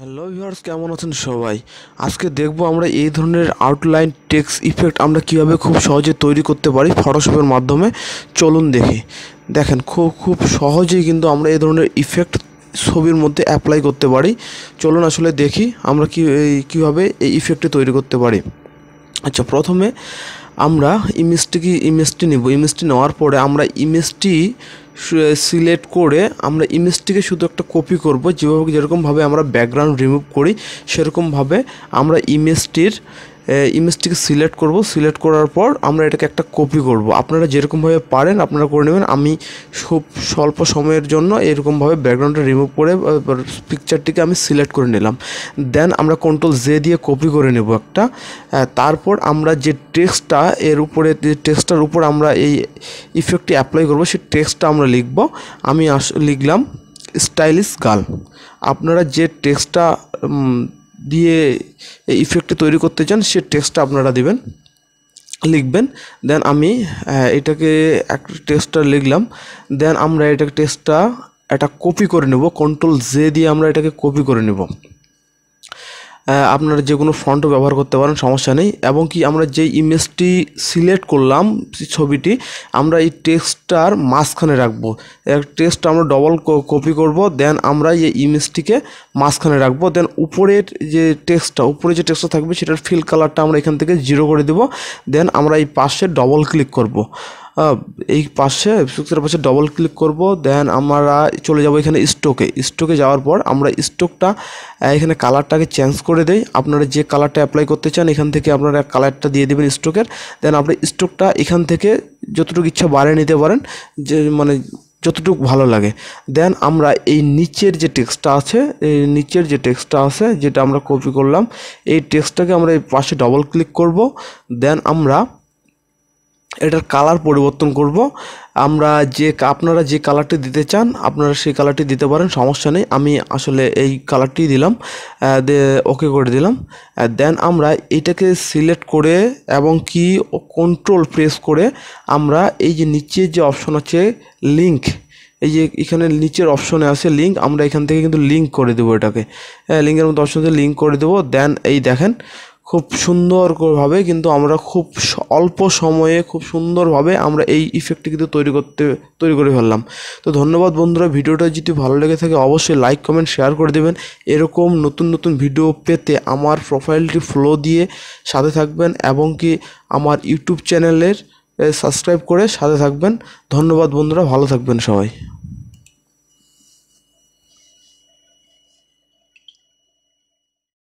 Hello viewers, কেমন আছেন সবাই? আজকে দেখবো আমরা এই ধরনের আউটলাইন টেক্সট ইফেক্ট আমরা কিভাবে খুব সহজে তৈরি করতে পারি ফটোশপের মাধ্যমে। চলুন দেখি। দেখেন খুব সহজেই কিন্তু আমরা এই ধরনের ইফেক্ট ছবির মধ্যে অ্যাপ্লাই করতে পারি। চলুন আসলে দেখি আমরা কীভাবে এই ইফেক্টটি তৈরি করতে পারি। আচ্ছা, প্রথমে আমরা ইমেজটি নেব। ইমেজটি নেওয়ার পরে আমরা ইমেজটি সিলেক্ট করে আমরা ইমেজটিকে শুধু একটা কপি করব। যেরকমভাবে আমরা ব্যাকগ্রাউন্ড রিমুভ করি সেরকমভাবে আমরা ইমেজটিকে সিলেক্ট করব। সিলেক্ট করার পর আমরা এটাকে একটা কপি করব। আপনারা যেরকমভাবে পারেন আপনারা করে নেবেন। আমি খুব স্বল্প সময়ের জন্য এরকমভাবে ব্যাকগ্রাউন্ডটা রিমুভ করে পিকচারটিকে আমি সিলেক্ট করে নিলাম। দেন আমরা Ctrl+J দিয়ে কপি করে নেব একটা। তারপর আমরা যে টেক্সটটা টেক্সটটার উপর আমরা এই ইফেক্টটি অ্যাপ্লাই করব সেই টেক্সটটা আমরা লিখব। আমি লিখলাম স্টাইলিশ গার্ল। আপনারা যে টেক্সটটা দিয়ে এই ইফেক্টটি তৈরি করতে চান সে টেক্সটটা আপনারা লিখবেন। দেন আমি এটাকে একটা টেক্সটটা লিখলাম। দেন আমরা টেক্সটটা এটা কপি করে নেব। Ctrl+J দিয়ে আমরা এটাকে কপি করে নেব। আপনারা যে কোনো ফন্টও ব্যবহার করতে পারেন, সমস্যা নেই। এবং কি আমরা যে ইমেজটি সিলেক্ট করলাম ছবিটি আমরা এই টেক্সটটার মাঝখানে রাখবো। টেক্সটটা আমরা ডবল কপি করব। দেন আমরা এই ইমেজটিকে মাঝখানে রাখবো। দেন উপরে যে টেক্সটটা থাকবে সেটার ফিল কালারটা আমরা এখান থেকে 0 করে দেব। দেন আমরা এই পাশে ডবল ক্লিক করব। এই পিকচারের পাশে ডবল ক্লিক করব। দেন আমরা চলে যাব এখানে স্টোকে যাওয়ার পর আমরা স্টোকটা এখানে কালারটাকে চেঞ্জ করে দেই। আপনারা যে কালারটা অ্যাপ্লাই করতে চান এখান থেকে আপনারা কালারটা দিয়ে দেবেন স্টোকের। দেন আপনি স্টোকটা এখান থেকে যতটুকু ইচ্ছা বাড়িয়ে নিতে পারেন, যে যতটুকু ভালো লাগে। দেন আমরা এই নিচের যে টেক্সটটা আছে যেটা আমরা কপি করলাম এই টেক্সটটাকে আমরা এই পাশে ডবল ক্লিক করব। দেন আমরা এটার কালার পরিবর্তন করব। আপনারা যে কালারটি দিতে চান আপনারা সেই কালারটি দিতে পারেন, সমস্যা নেই। আমি আসলে এই কালারটি দিলাম, ওকে করে দিলাম। দেন আমরা এটাকে সিলেক্ট করে এবং কি কন্ট্রোল প্রেস করে আমরা এই যে নিচের যে অপশন আছে লিঙ্ক, এই যে এখানে নিচের অপশনে আছে লিঙ্ক, আমরা এখান থেকে কিন্তু লিঙ্ক করে দেবো। এটাকে লিঙ্কের মতো অপশন দিয়ে লিঙ্ক করে দেবো। দেন এই দেখেন খুব সুন্দরভাবে কিন্তু আমরা খুব অল্প সময়ে খুব সুন্দরভাবে আমরা এই ইফেক্টটি কিন্তু তৈরি করে ফেললাম। তো ধন্যবাদ বন্ধুরা। ভিডিওটা যদি ভালো লেগে থাকে অবশ্যই লাইক কমেন্ট শেয়ার করে দেবেন। এরকম নতুন ভিডিও পেতে আমার প্রোফাইলটি ফলো দিয়ে সাথে থাকবেন এবং কি আমার ইউটিউব চ্যানেলের সাবস্ক্রাইব করে সাথে থাকবেন। ধন্যবাদ বন্ধুরা, ভালো থাকবেন সবাই।